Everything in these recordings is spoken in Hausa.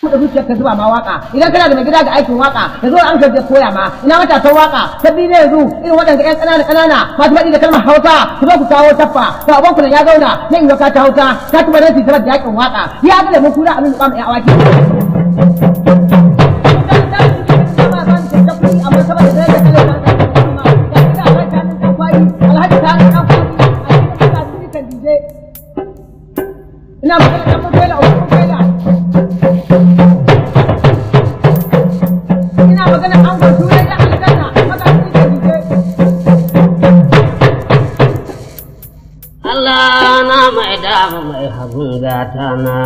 da zuciyar ka zuba ma waka idan kana da mai gida ga aikin waka ya zo an ka koya ma ina matasan waka sabbi ne yanzu irin waɗanda ƴan ƙanana masu faɗi da kalmar Hausa su zo ku kawo taffa to abon ku ya zauna na inda ka ta Hausa ta kuma nan tisarar da yakin waka ya ga da mun kura abin da ba mu awaki ina magana da mun fela ina magana an gwato ya ga aljanna maka cikin dije Allah na mai dama mai hagun gata na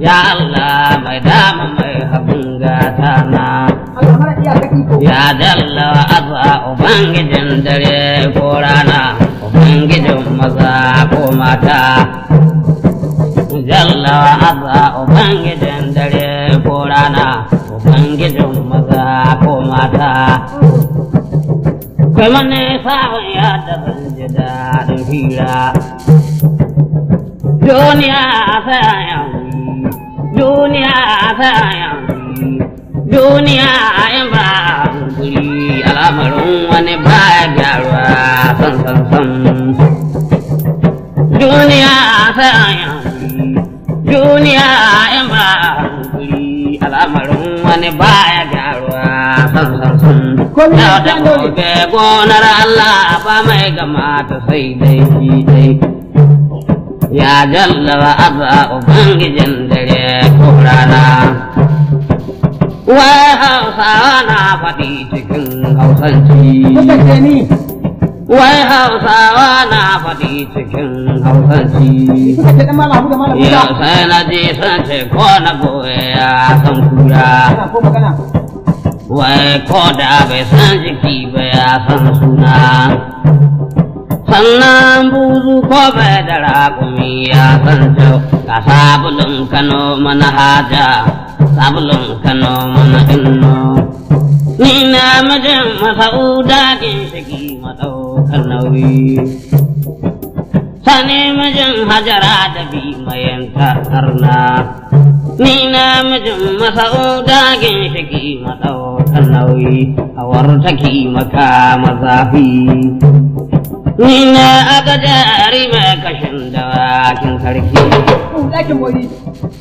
Ya Allah mai dama mai hagun gata na ya dalla azza ubangijin dare ko rana ubangijin maza ko mata jalla azza ubangijin dare ko rana ubangijin maza ko mata kai mane sabon ya da ban ji daɗin hira duniya sai duniya sayang duniya yang beri alamarum wane bahagia san dunia sayang dunia yang beri alamarum wane bahagia san kau dah boleh gonar Allah apa mereka mata say ya jalla wa azza ubangijin dare ko rana wai Hausawa na faɗi cikin Hausanci wai Hausawa na faɗi cikin Hausanci yau sai na ji sun ce ko na goye ya san kura wai ko da bai san jiki ba ya san suna sannan buzu ko bai da raƙumi ya san kyau ga sabulun Kano mana haja sabulun Kano mana inno ni na mijin Masauda ginshiki maɗaukar nauyi sani mijin Hajara da bi mayanta karna ni na mijin Masauda ginshiki maɗaukar nauyi hawar taki maka mazafi ni na aka jari mai kashin dawakin sarki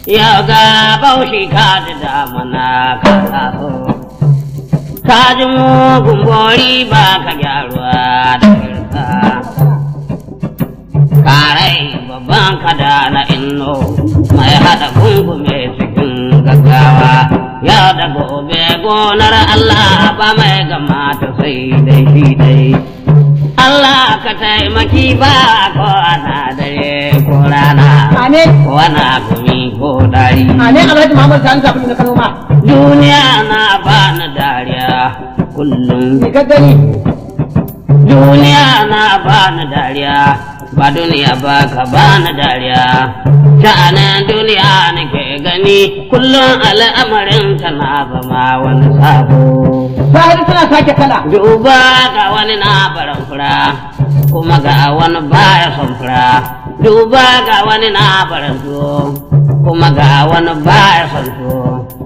yau ga baushi ka ji damana ka taso ka ji mugun bori ba ka gyaruwa da kirka karai babban kada na inno mai hada gungume cikin gaggawa yau da gobe gonar Allah ba mai gama ta sai dai shi dai Allah ka taimaki ba ko ana dare ko rana ko ana gumi ko dari Alhaji Muhammad Sani sabulu na Kano ma duniya na ba na dariya kullum duniya na ba na dariya ba duniya ba ka ba na dariya sha'anin duniya nake gani kullum al'amarin ta na zama wani sabo Sahari tana sake kala. Duba ga wani na baran fura, kuma ga wani baya son fura. Duba ga wani na baran tuwo, kuma ga wani baya son tuwo.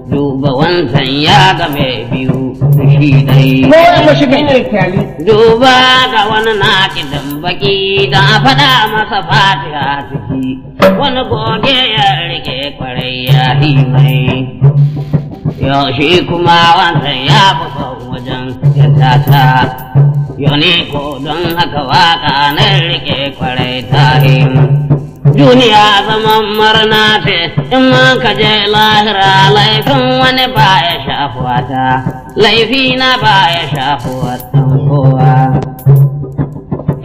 Duba wancan ya ga mai biyu, shi dai. Ko ya shiga ina kyali. Duba ga wani na kidan baki, da a faɗa masa fatiha ciki. Wani goge ya rike kwarai ya mai. yau shi kuma wancan ya fi son wajen yadda ta yoni ko don haka waka na rike kwarai ta duniya zaman murna ce in ma ka je lahira laifin wani ba ya shafuwa ta laifi na ba ya shafuwa ɗan kowa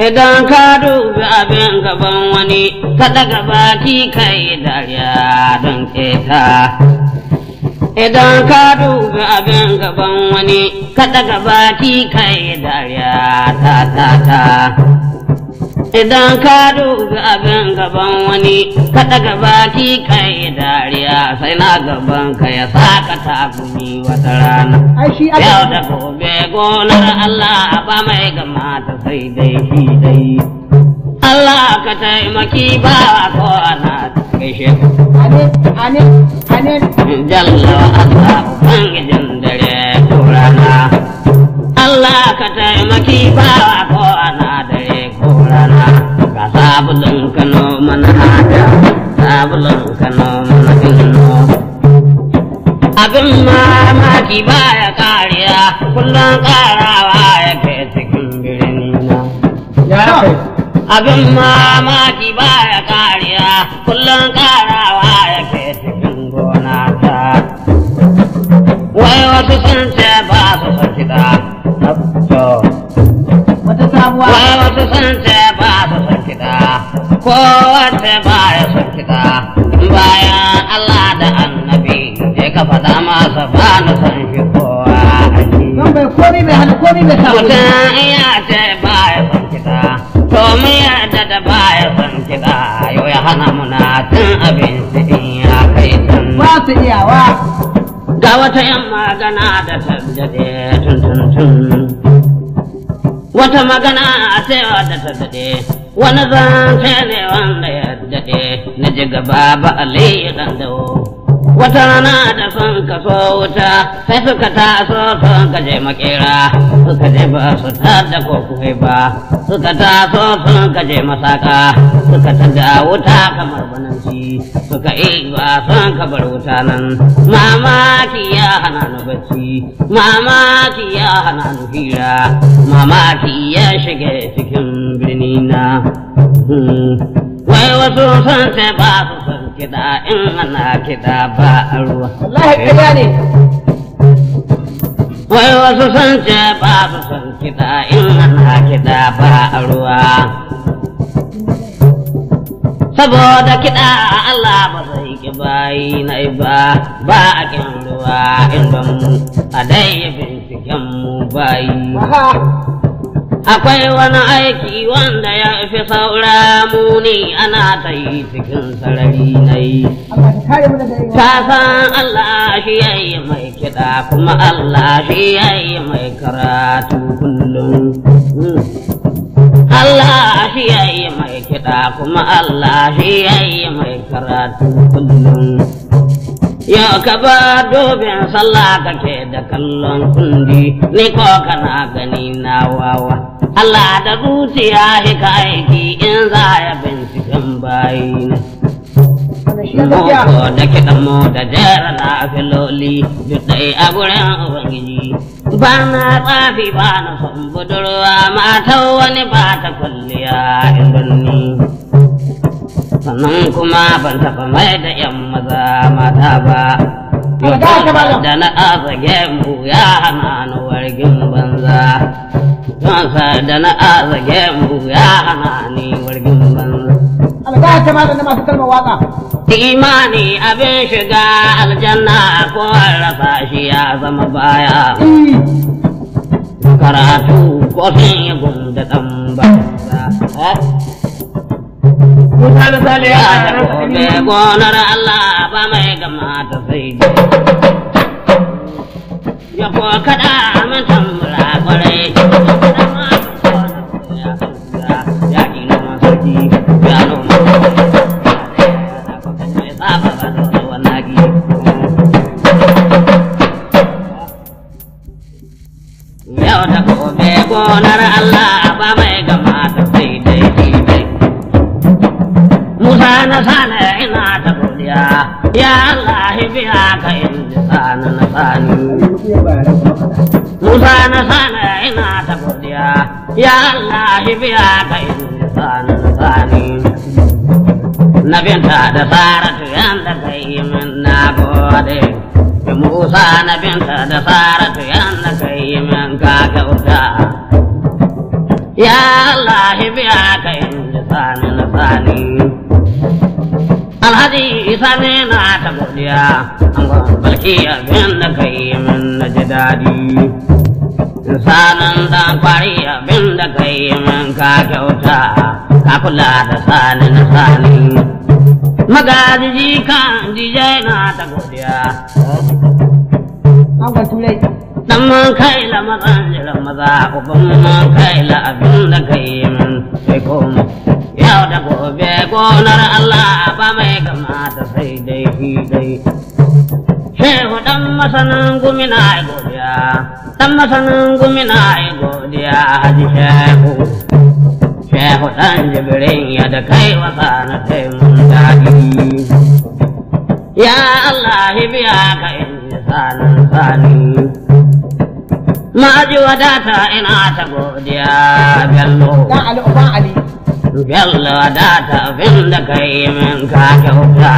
idan ka dubi abin gaban wani ka daga baki kai dariya don keta idan ka dubi abin gaban wani ka daga baki kai dariya ta idan ka dubi abin gaban wani ka daga baki kai dariya sai na gaban ka ya saka tagumi wata rana yau da gobe gonar Allah ba mai gama ta sai dai shi dai Allah ka taimaki ba ko ana gaishe amin jalla Allah ubangijin dare ko rana Allah ka taimaki ba ko ana dare ko rana ga sabulun Kano mana hada sabulun Kano mana inno abin mamaki baya kariya kullum karawa yake cikin birni na abin mamaki baya kariya kullum karawa yake cikin gona ta wai wasu sun ce ba su son kiɗa wai wasu sun ce ba su son kiɗa ko wace ba ya son kiɗa bayan Allah da annabi je ka faɗa masa ba na son shi kowa mutum ya ce ba ya son kiɗa to mu yarda da ba ya son kiɗa yau ya hana muna cin abinci in ya kai can ba su iyawa ga wata yan magana da ta daɗe tun wata magana a cewa da ta daɗe wani zance ne wanda ya daɗe na ji gaba ba Ali ɗan dawo wata rana da sun kaso wuta sai suka taso sun kaje makera suka je ba su tada ko kuwa ba suka taso sun kaje masaka suka tada wuta kamar bananci suka ba sun kabar wuta nan mamaki ya hana ni bacci mamaki ya hana ni hira mamaki ya shige cikin birni na wai wasu sun ce ba su son kiɗa in ana kiɗa ba a ruwa. Wallahi ƙarya ne. Wai wasu sun ce ba su son kiɗa in ana kiɗa ba a ruwa. Saboda kiɗa Allah ba zai ki bayi na ba a kin ruwa inda mu a dai binciken mu bayi. Akwai wani aiki wanda ya fi saura muni ana ta yi cikin sarari na yi. Ka san Allah shi ya yi mai kiɗa kuma Allah shi ya yi mai karatu kullum. Allah shi ya yi mai kiɗa kuma Allah shi ya yi mai karatu kullum. Yau ka ba dobin sallah kake da kallon kundi ni ko kana gani na wawa Allah da zuciya shi ka aiki in za ya binciken bayi ko da kiɗan mu da jera na filoli duk ɗai a gurin Ubangiji ba na tsafi ba na son budurwa matan wani ba ta kwalliya irin ni sannan kuma ban taɓa mai da ‘yan maza mata ba. Da na azage mu ya hana ni wargin banza. Donsa da na azage mu ya hana ni wargin banza. Alga ta malam na masu kalmar waka. Imani abin shiga aljanna ko rasa shi ya zama baya. Karatu ko sun yi gunda ɗan banza. Misali ya da gobe gonar Allah ba mai gama ta sai ya ko kada min tambura kwarai ya ki noma sarki ya noma yau da gobe gonar Allah ba mai gama ta sai dai Musa na sana ina ta godiya ya Allah biya ka in ji sani na sani. Musa na sani ina ta godiya, ya Allah biya ka in ji sani na sani. Na binta da Saratu yanda ka yi min na gode, Musa na binta da Saratu yanda ka yi min ka kyauta. Ya Allah biya ka in ji sani na sani. Alhaji Isa ne na ta godiya, an balki abin da ka yi min na ji daɗi. Sanan dan kwari abin da ka yi min ka kyauta, ka kula da sani na sani. Magajiji kan dijai na ta godiya. Dan man kai la mazan jiran maza, uban man kai la abin da ka yi min sai koma. Yau da gobe gonar Allah ba mai kamata sai dai shi dai. Shehu dan masanin gumina ai godiya, dan masanin gumina ai godiya haji shehu. Shehu dan jibirin ya da kai wasa na sai mun daɗi. Ya Allah biya ka in ji sanin sani. Ma'aji wadata ina ta godiya Bello. Dan Ali uban Ali. Bello wadata abin da ka yi min ka kyauta.